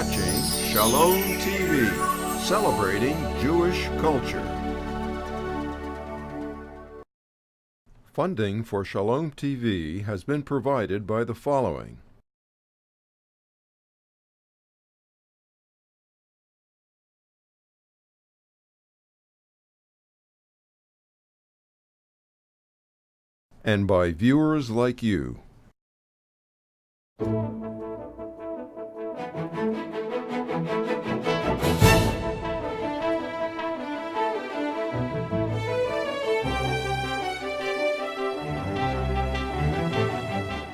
watching Shalom TV, celebrating Jewish culture. Funding for Shalom TV has been provided by the following. And by viewers like you.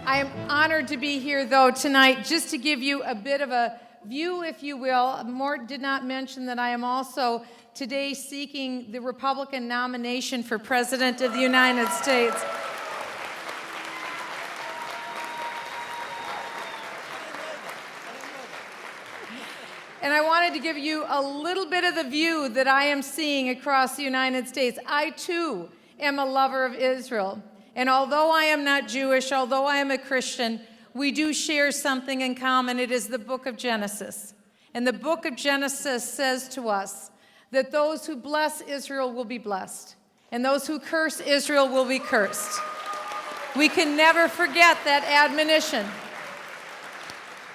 I am honored to be here, though, tonight, just to give you a bit of a view, if you will. Mort did not mention that I am also today seeking the Republican nomination for President of the United States. And I wanted to give you a little bit of the view that I am seeing across the United States. I, too, am a lover of Israel. And although I am not Jewish, although I am a Christian, we do share something in common. It is the book of Genesis. And the book of Genesis says to us that those who bless Israel will be blessed, and those who curse Israel will be cursed. We can never forget that admonition,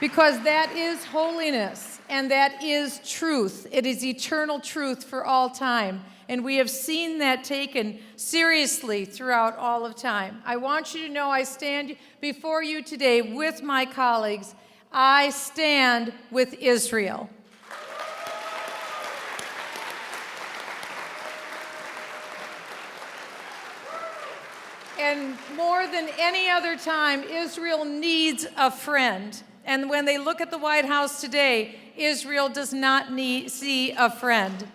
because that is holiness, and that is truth. It is eternal truth for all time. And we have seen that taken seriously throughout all of time. I want you to know I stand before you today with my colleagues. I stand with Israel. And more than any other time, Israel needs a friend. And when they look at the White House today, Israel does not see a friend.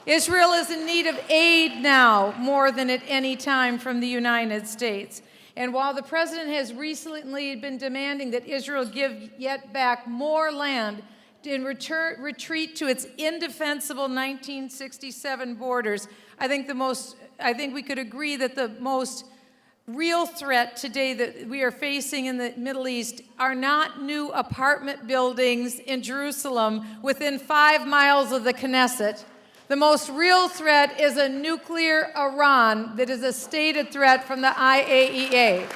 Israel is in need of aid now more than at any time from the United States. And while the president has recently been demanding that Israel give yet back more land in retreat to its indefensible 1967 borders, I think we could agree that the most real threat today that we are facing in the Middle East are not new apartment buildings in Jerusalem within 5 miles of the Knesset. The most real threat is a nuclear Iran that is a stated threat from the IAEA.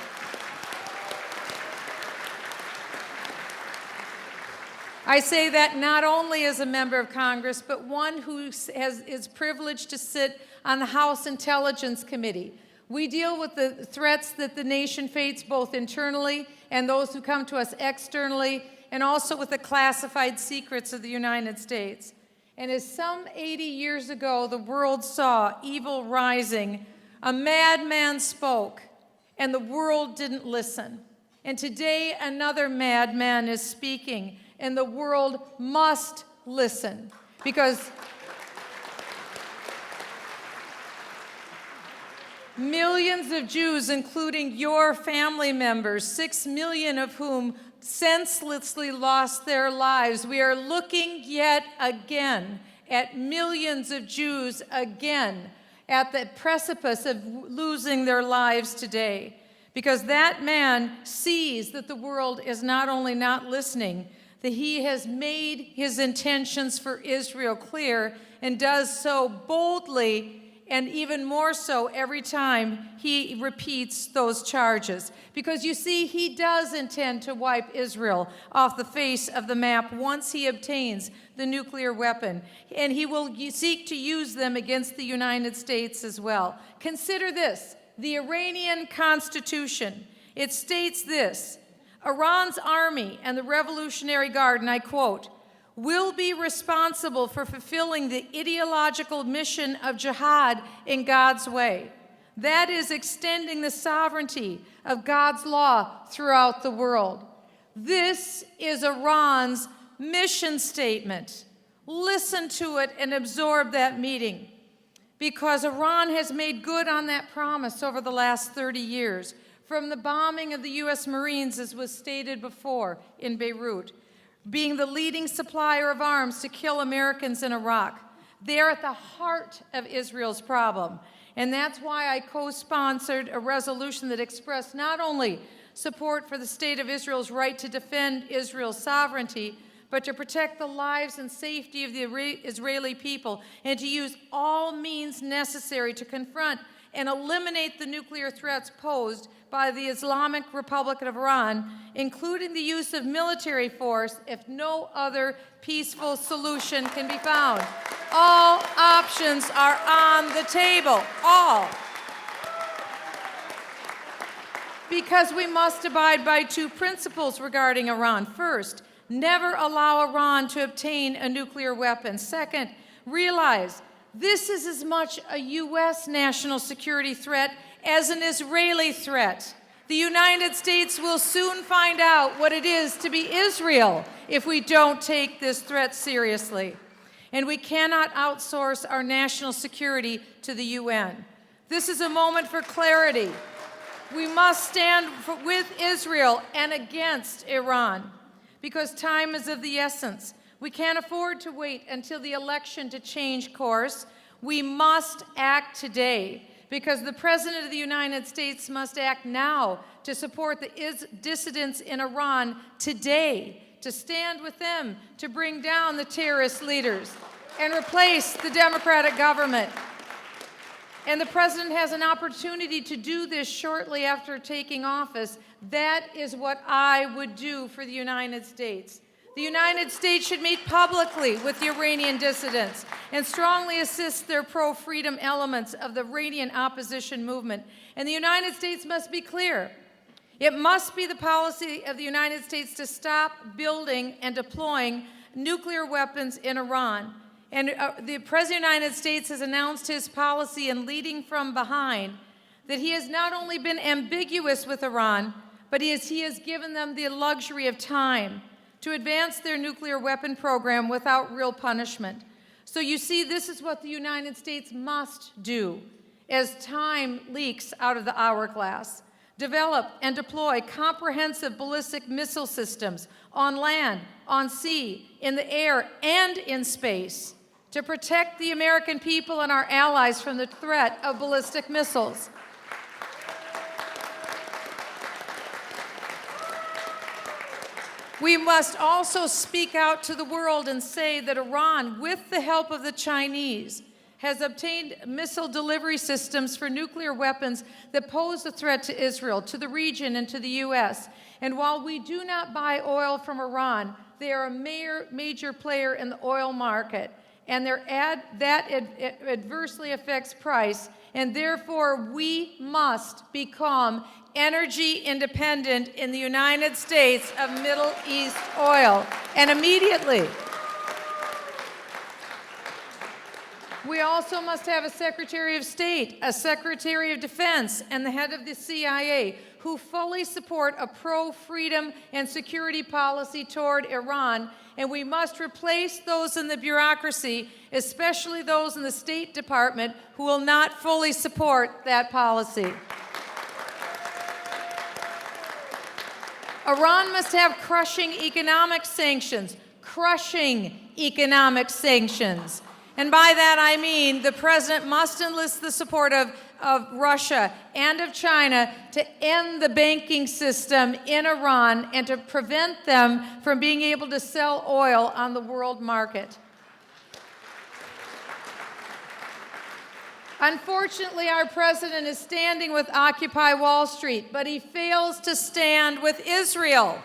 I say that not only as a member of Congress, but one who is privileged to sit on the House Intelligence Committee. We deal with the threats that the nation faces both internally and those who come to us externally, and also with the classified secrets of the United States. And as some 80 years ago the world saw evil rising, a madman spoke, and the world didn't listen. And today another madman is speaking, and the world must listen, because millions of Jews, including your family members, 6 million of whom senselessly lost their lives. We are looking yet again at millions of Jews again at the precipice of losing their lives today, because that man sees that the world is not only not listening, that he has made his intentions for Israel clear and does so boldly, and even more so every time he repeats those charges. Because you see, he does intend to wipe Israel off the face of the map once he obtains the nuclear weapon. And he will seek to use them against the United States as well. Consider this, the Iranian Constitution. It states this: Iran's army and the Revolutionary Guard, and I quote, will be responsible for fulfilling the ideological mission of jihad in God's way. That is extending the sovereignty of God's law throughout the world. This is Iran's mission statement. Listen to it and absorb that meaning, because Iran has made good on that promise over the last 30 years, from the bombing of the U.S. Marines, as was stated before, in Beirut, being the leading supplier of arms to kill Americans in Iraq. They're at the heart of Israel's problem. And that's why I co-sponsored a resolution that expressed not only support for the state of Israel's right to defend Israel's sovereignty, but to protect the lives and safety of the Israeli people and to use all means necessary to confront and eliminate the nuclear threats posed by the Islamic Republic of Iran, including the use of military force if no other peaceful solution can be found. All options are on the table, all. Because we must abide by two principles regarding Iran. First, never allow Iran to obtain a nuclear weapon. Second, realize this is as much a U.S. national security threat as an Israeli threat. The United States will soon find out what it is to be Israel if we don't take this threat seriously. And we cannot outsource our national security to the UN. This is a moment for clarity. We must stand with Israel and against Iran because time is of the essence. We can't afford to wait until the election to change course. We must act today because the President of the United States must act now to support the dissidents in Iran today, to stand with them, to bring down the terrorist leaders and replace the democratic government. And the President has an opportunity to do this shortly after taking office. That is what I would do for the United States. The United States should meet publicly with the Iranian dissidents and strongly assist their pro-freedom elements of the Iranian opposition movement. And the United States must be clear. It must be the policy of the United States to stop building and deploying nuclear weapons in Iran. And the President of the United States has announced his policy in leading from behind that he has not only been ambiguous with Iran, but he has given them the luxury of time to advance their nuclear weapon program without real punishment. So you see, this is what the United States must do as time leaks out of the hourglass. Develop and deploy comprehensive ballistic missile systems on land, on sea, in the air, and in space to protect the American people and our allies from the threat of ballistic missiles. We must also speak out to the world and say that Iran, with the help of the Chinese, has obtained missile delivery systems for nuclear weapons that pose a threat to Israel, to the region, and to the U.S. And while we do not buy oil from Iran, they are a major player in the oil market, and that adversely affects price, and therefore we must become energy independent in the United States of Middle East oil, and immediately. We also must have a Secretary of State, a Secretary of Defense, and the head of the CIA who fully support a pro-freedom and security policy toward Iran, and we must replace those in the bureaucracy, especially those in the State Department, who will not fully support that policy. Iran must have crushing economic sanctions, And by that I mean the President must enlist the support of Russia and of China to end the banking system in Iran and to prevent them from being able to sell oil on the world market. Unfortunately, our President is standing with Occupy Wall Street, but he fails to stand with Israel.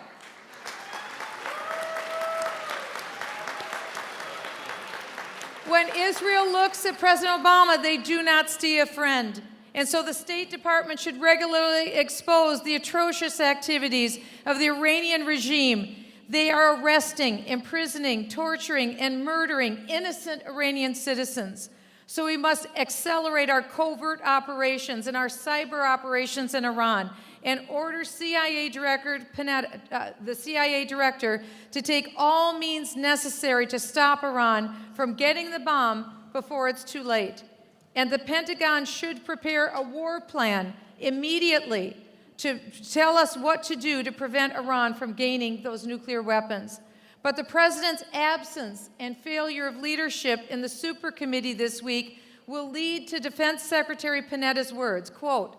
When Israel looks at President Obama, they do not see a friend. And so the State Department should regularly expose the atrocious activities of the Iranian regime. They are arresting, imprisoning, torturing, and murdering innocent Iranian citizens. So we must accelerate our covert operations and our cyber operations in Iran and order the CIA director to take all means necessary to stop Iran from getting the bomb before it's too late. And the Pentagon should prepare a war plan immediately to tell us what to do to prevent Iran from gaining those nuclear weapons. But the President's absence and failure of leadership in the Super Committee this week will lead to Defense Secretary Panetta's words, quote,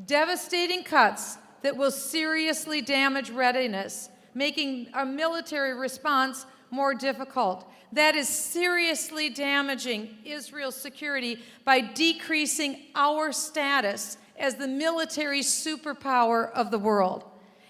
devastating cuts that will seriously damage readiness, making a military response more difficult. That is seriously damaging Israel's security by decreasing our status as the military superpower of the world.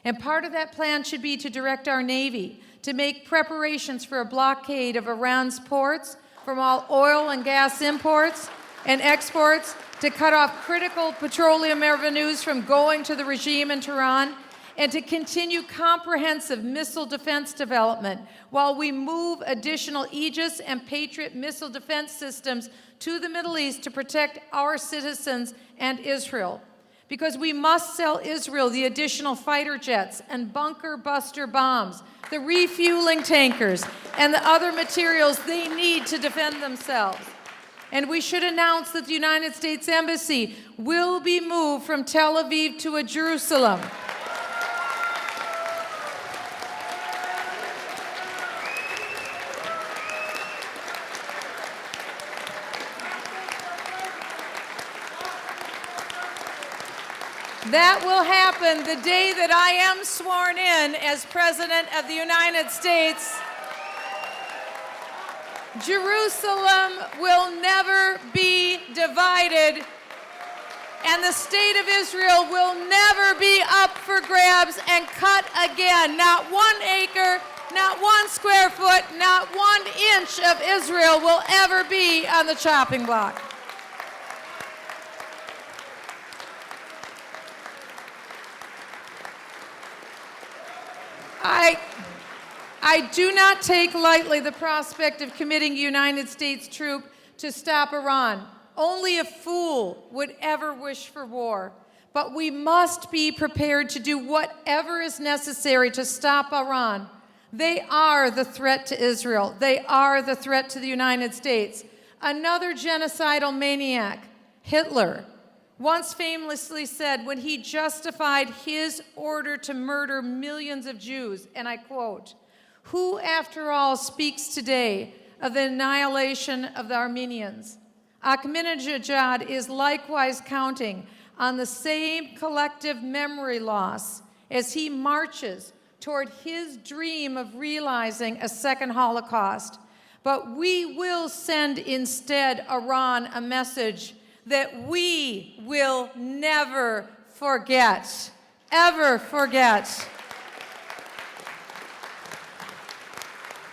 And part of that plan should be to direct our Navy to make preparations for a blockade of Iran's ports from all oil and gas imports and exports, to cut off critical petroleum revenues from going to the regime in Tehran, and to continue comprehensive missile defense development while we move additional Aegis and Patriot missile defense systems to the Middle East to protect our citizens and Israel. Because we must sell Israel the additional fighter jets and bunker buster bombs, the refueling tankers, and the other materials they need to defend themselves. And we should announce that the United States Embassy will be moved from Tel Aviv to Jerusalem. That will happen the day that I am sworn in as President of the United States. Jerusalem will never be divided, and the state of Israel will never be up for grabs and cut again. Not 1 acre, not 1 square foot, not 1 inch of Israel will ever be on the chopping block. I do not take lightly the prospect of committing a United States troop to stop Iran. Only a fool would ever wish for war. But we must be prepared to do whatever is necessary to stop Iran. They are the threat to Israel. They are the threat to the United States. Another genocidal maniac, Hitler, once famously said when he justified his order to murder millions of Jews, and I quote, "Who, after all, speaks today of the annihilation of the Armenians? Ahmadinejad is likewise counting on the same collective memory loss as he marches toward his dream of realizing a second Holocaust. But we will send instead Iran a message that we will never forget, ever forget."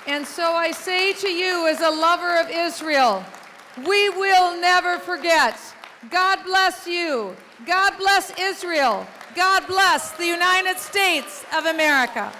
And so I say to you as a lover of Israel, we will never forget. God bless you. God bless Israel. God bless the United States of America.